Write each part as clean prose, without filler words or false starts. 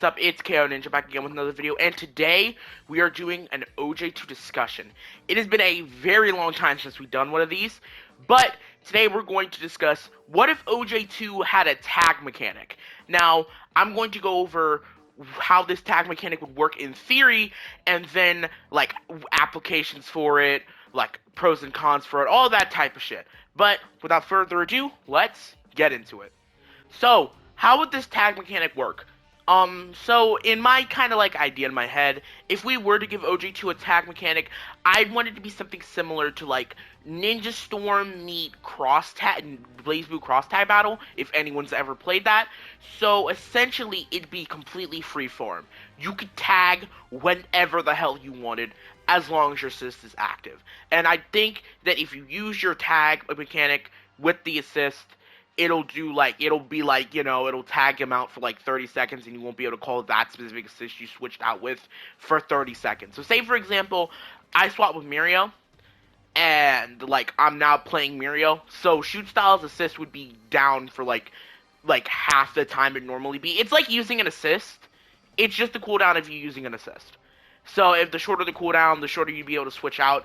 What's up, it's KoNinja back again with another video, and today we are doing an OJ2 discussion. It has been a very long time since we've done one of these, but today we're going to discuss what if OJ2 had a tag mechanic. Now, I'm going to go over how this tag mechanic would work in theory, and then, like, applications for it, like, pros and cons for it, all that type of shit. But, without further ado, let's get into it. So, how would this tag mechanic work? So in my kind of like idea in my head, if we were to give OJ2 a tag mechanic, I'd want it to be something similar to like Ninja Storm meet Cross Tag, BlazBlue Cross Tag Battle, if anyone's ever played that. So essentially, it'd be completely freeform. You could tag whenever the hell you wanted, as long as your assist is active. And I think that if you use your tag mechanic with the assist, it'll be like, it'll tag him out for like 30 seconds and you won't be able to call that specific assist you switched out with for 30 seconds. So say, for example, I swap with Myhero and like I'm now playing Myhero, so shoot style's assist would be down for like half the time it'd normally be. It's like using an assist. It's just the cooldown if you're using an assist. So if the shorter the cooldown, the shorter you'd be able to switch out.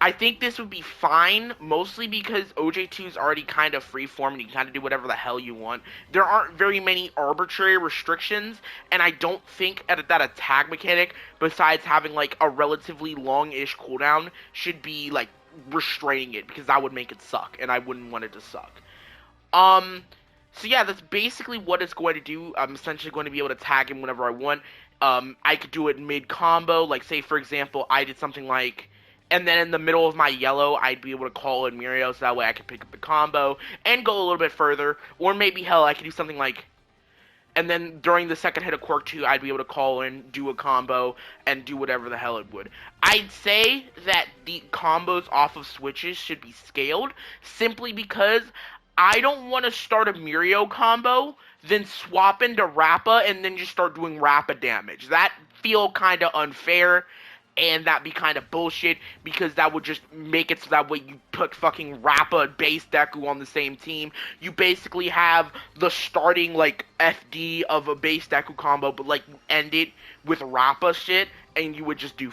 I think this would be fine, mostly because OJ2 is already kind of freeform and you can kind of do whatever the hell you want. There aren't very many arbitrary restrictions, and I don't think that a tag mechanic, besides having like a relatively long-ish cooldown, should be like restraining it, because that would make it suck, and I wouldn't want it to suck. So yeah, that's basically what it's going to do. I'm essentially going to be able to tag him whenever I want. I could do it mid-combo, like say for example, I did something like, and then in the middle of my yellow, I'd be able to call in Myhero, so that way I could pick up the combo and go a little bit further. Or maybe, hell, I could do something like, and then during the second hit of Quirk 2, I'd be able to call in, do a combo, and do whatever the hell it would. I'd say that the combos off of switches should be scaled, simply because I don't want to start a Myhero combo, then swap into Rappa, and then just start doing Rappa damage. That feel kind of unfair, and that'd be kind of bullshit, because that would just make it so that way you put fucking Rappa and base Deku on the same team. You basically have the starting, like, FD of a base Deku combo, but, like, you end it with Rappa shit, and you would just do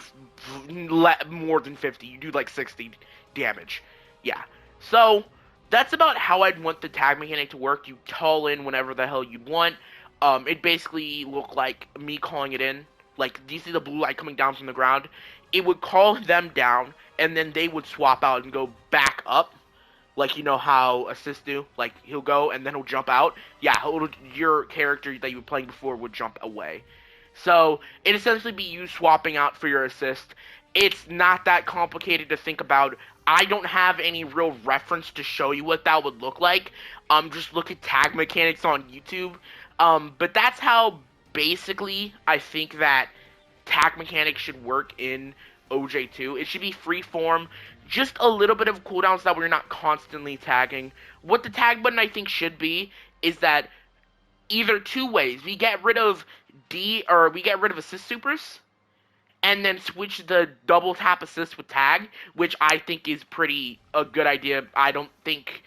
more than 50. You do, like, 60 damage. Yeah. So, that's about how I'd want the tag mechanic to work. You call in whenever the hell you'd want. It basically looked like me calling it in. Like, do you see the blue light coming down from the ground? It would call them down, and then they would swap out and go back up. Like, you know how assists do? Like, he'll go, and then he'll jump out. Yeah, your character that you were playing before would jump away. So, it'd essentially be you swapping out for your assist. It's not that complicated to think about. I don't have any real reference to show you what that would look like. Just look at tag mechanics on YouTube. But that's how basically I think that tag mechanics should work in OJ2. It should be free form, just a little bit of cooldown so that we're not constantly tagging. What the tag button I think should be is that either two ways. We get rid of assist supers, and then switch the double tap assist with tag, which I think is a good idea. I don't think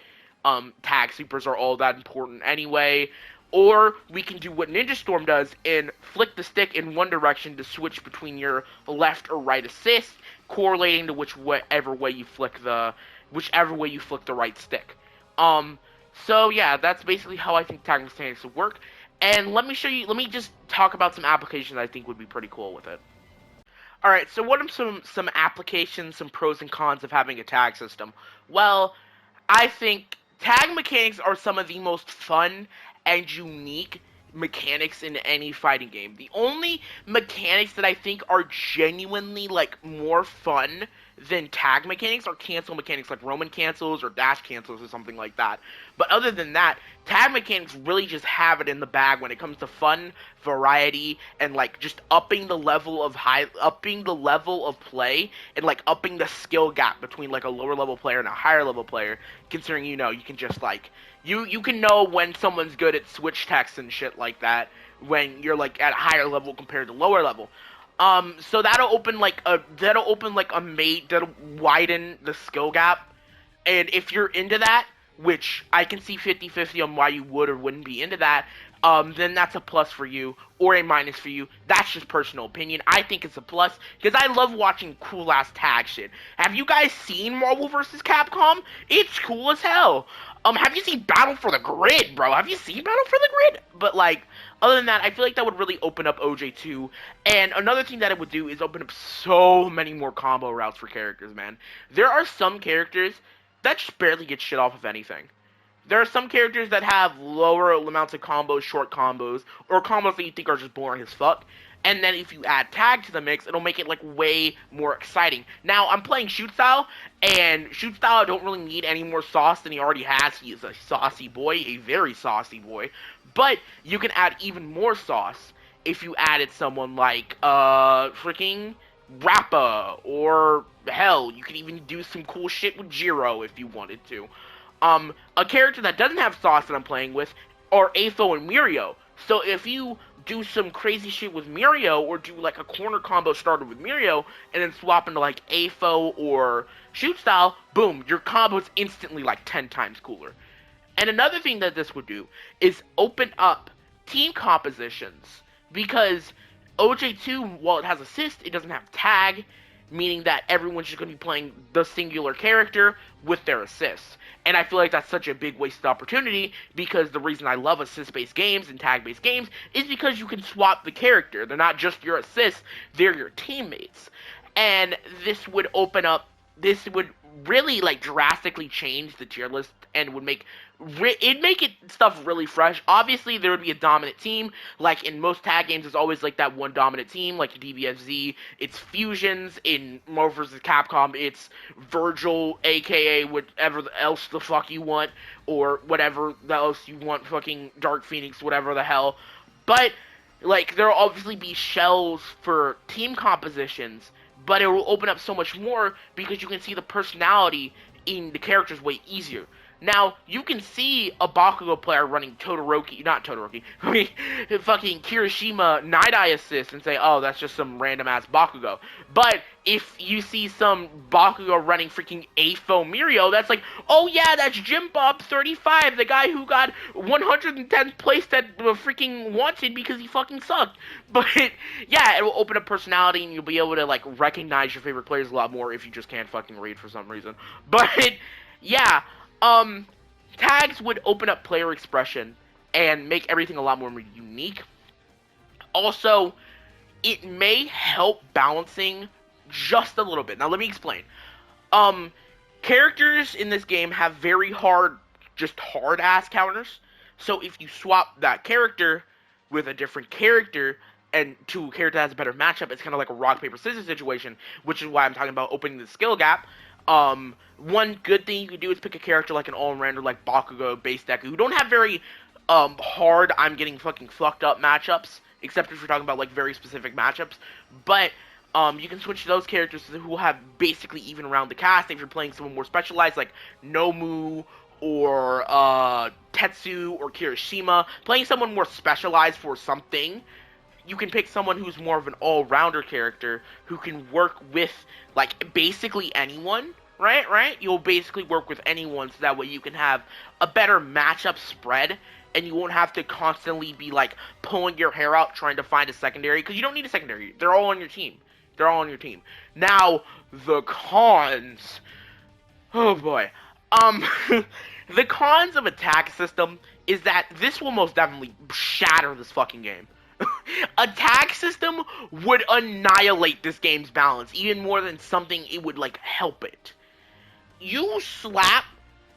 tag supers are all that important anyway. Or we can do what Ninja Storm does and flick the stick in one direction to switch between your left or right assist, correlating to whichever way you flick the right stick. So yeah, that's basically how I think tag mechanics would work. And let me just talk about some applications I think would be pretty cool with it. Alright, so what are some applications, some pros and cons of having a tag system? Well, I think tag mechanics are some of the most fun and unique mechanics in any fighting game. The only mechanics that I think are genuinely, like, more fun than tag mechanics are cancel mechanics, like Roman cancels or dash cancels or something like that. But other than that, tag mechanics really just have it in the bag when it comes to fun, variety, and like just upping the level of play, and like upping the skill gap between like a lower level player and a higher level player, considering you can just like you can know when someone's good at switch text and shit like that when you're like at a higher level compared to lower level. So that'll widen the skill gap. And if you're into that, which I can see 50-50 on why you would or wouldn't be into that, then that's a plus for you or a minus for you. That's just personal opinion. I think it's a plus because I love watching cool ass tag shit. Have you guys seen Marvel vs. Capcom? It's cool as hell. Have you seen Battle for the Grid, bro? Have you seen Battle for the Grid? But like, other than that, I feel like that would really open up OJ2. And another thing that it would do is open up so many more combo routes for characters, man. There are some characters that just barely get shit off of anything. There are some characters that have lower amounts of combos, short combos, or combos that you think are just boring as fuck. And then if you add tag to the mix, it'll make it like way more exciting. Now I'm playing shoot style, and shoot style don't really need any more sauce than he already has. He is a saucy boy, a very saucy boy. But you can add even more sauce if you added someone like freaking Rappa, or hell, you could even do some cool shit with Jiro if you wanted to. A character that doesn't have sauce that I'm playing with are Afo and Mirio. So if you do some crazy shit with Mirio, or do like a corner combo started with Mirio, and then swap into like Afo or shoot style, boom, your combo is instantly like 10 times cooler. And another thing that this would do is open up team compositions, because OJ2, while it has assist, it doesn't have tag, meaning that everyone's just going to be playing the singular character with their assists. And I feel like that's such a big wasted opportunity, because the reason I love assist-based games and tag-based games is because you can swap the character. They're not just your assists, they're your teammates. And this would open up, this would really like drastically change the tier list, and would make it'd make it stuff really fresh. Obviously, there would be a dominant team. Like in most tag games, there's always like that one dominant team, like DBFZ. It's Fusions. In Marvel vs. Capcom, it's Virgil, aka whatever else the fuck you want, or whatever else you want, fucking Dark Phoenix, whatever the hell. But like, there'll obviously be shells for team compositions, but it will open up so much more because you can see the personality in the characters way easier. Now, you can see a Bakugo player running not Todoroki, I mean, fucking Kirishima Night Eye assist and say, oh, that's just some random-ass Bakugo. But if you see some Bakugo running freaking Afo Mirio, that's like, oh yeah, that's Jim Bob 35, the guy who got 110th place that freaking wanted because he fucking sucked. But, yeah, it will open up personality, and you'll be able to, like, recognize your favorite players a lot more if you just can't fucking read for some reason. But, yeah, tags would open up player expression and make everything a lot more unique. Also, it may help balancing just a little bit. Now, let me explain. Characters in this game have very hard-ass counters. So if you swap that character with a different character, and to a character that has a better matchup, it's kind of like a rock, paper, scissors situation, which is why I'm talking about opening the skill gap. One good thing you can do is pick a character like an all-rounder like Bakugo, Base Deku, who don't have very, hard, I'm getting fucking fucked up matchups, except if you're talking about, like, very specific matchups. But, you can switch to those characters who have basically even around the cast if you're playing someone more specialized, like Nomu, or, Tetsu, or Kirishima. Playing someone more specialized for something, you can pick someone who's more of an all-rounder character who can work with, like, basically anyone, right? You'll basically work with anyone, so that way you can have a better matchup spread, and you won't have to constantly be, like, pulling your hair out trying to find a secondary, because you don't need a secondary. They're all on your team. Now, the cons. Oh, boy. The cons of attack system is that this will most definitely shatter this fucking game. A tag system would annihilate this game's balance even more than something it would, like, help it. You slap,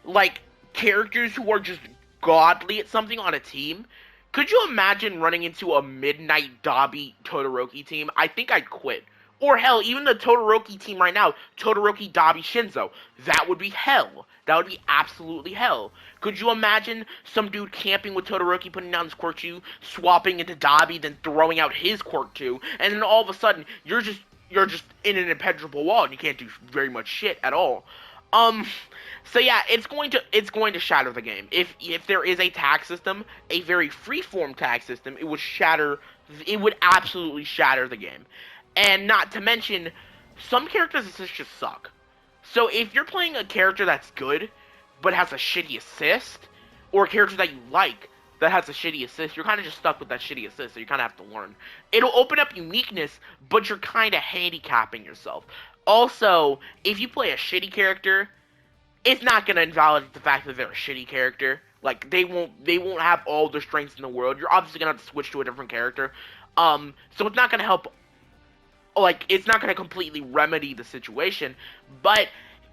like, characters who are just godly at something on a team. Could you imagine running into a Midnight Dabi Todoroki team? I think I'd quit. Or hell, even the Todoroki team right now, Todoroki, Dabi, Shinzo. That would be hell. That would be absolutely hell. Could you imagine some dude camping with Todoroki, putting down his quirk 2, swapping into Dabi, then throwing out his quirk 2, and then all of a sudden, you're just in an impenetrable wall, and you can't do very much shit at all. So yeah, it's going to shatter the game. If there is a tag system, a very freeform tag system, it would absolutely shatter the game. And not to mention, some characters' assists just suck. So if you're playing a character that's good, but has a shitty assist, or a character that you like, that has a shitty assist, you're kind of just stuck with that shitty assist, so you kind of have to learn. It'll open up uniqueness, but you're kind of handicapping yourself. Also, if you play a shitty character, it's not gonna invalidate the fact that they're a shitty character. Like they won't have all the strengths in the world. You're obviously gonna have to switch to a different character. So it's not gonna help. Like it's not gonna completely remedy the situation, but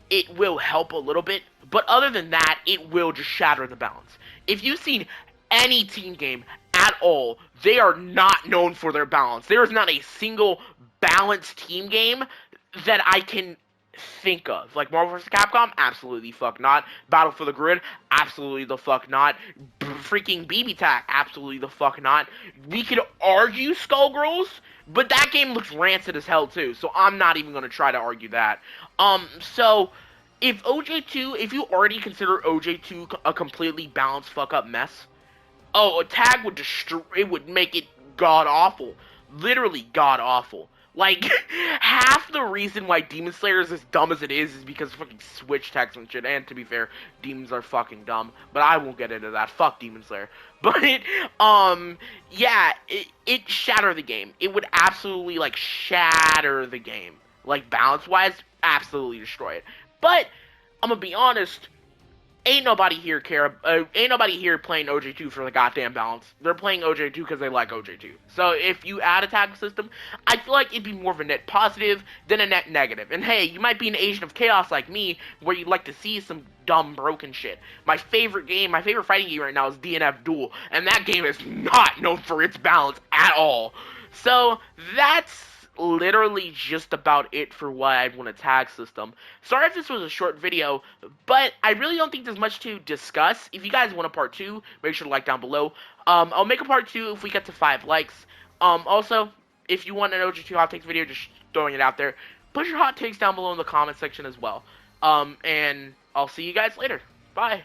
it will help a little bit. But other than that, it will just shatter the balance. If you've seen any team game at all, they are not known for their balance. There is not a single balanced team game that I can think of. Like Marvel vs. Capcom, absolutely fuck not. Battle for the Grid, absolutely the fuck not. Freaking BB Tac, absolutely the fuck not. We could argue Skullgirls, but that game looks rancid as hell too, so I'm not even gonna try to argue that. So if OJ2, if you already consider OJ2 a completely balanced fuck up mess, oh, a tag would destroy. It would make it god awful, literally god awful. Like half the reason why Demon Slayer is as dumb as it is because of fucking switch tags and shit. And to be fair, demons are fucking dumb, but I won't get into that. Fuck Demon Slayer. But yeah, it shatter the game. It would absolutely like shatter the game. Like balance wise, absolutely destroy it. But I'm gonna be honest, ain't nobody here playing OJ2 for the goddamn balance. They're playing OJ2 because they like OJ2. So if you add a tag system, I feel like it'd be more of a net positive than a net negative. And hey, you might be an agent of chaos like me, where you'd like to see some dumb broken shit. My favorite fighting game right now is DNF Duel, and that game is not known for its balance at all. So that's literally just about it for why I want a tag system. Sorry if this was a short video, but I really don't think there's much to discuss. If you guys want a part 2, make sure to like down below. I'll make a part 2 if we get to 5 likes. Also, if you want an OG2 hot takes video, just throwing it out there, put your hot takes down below in the comment section as well. And I'll see you guys later. Bye.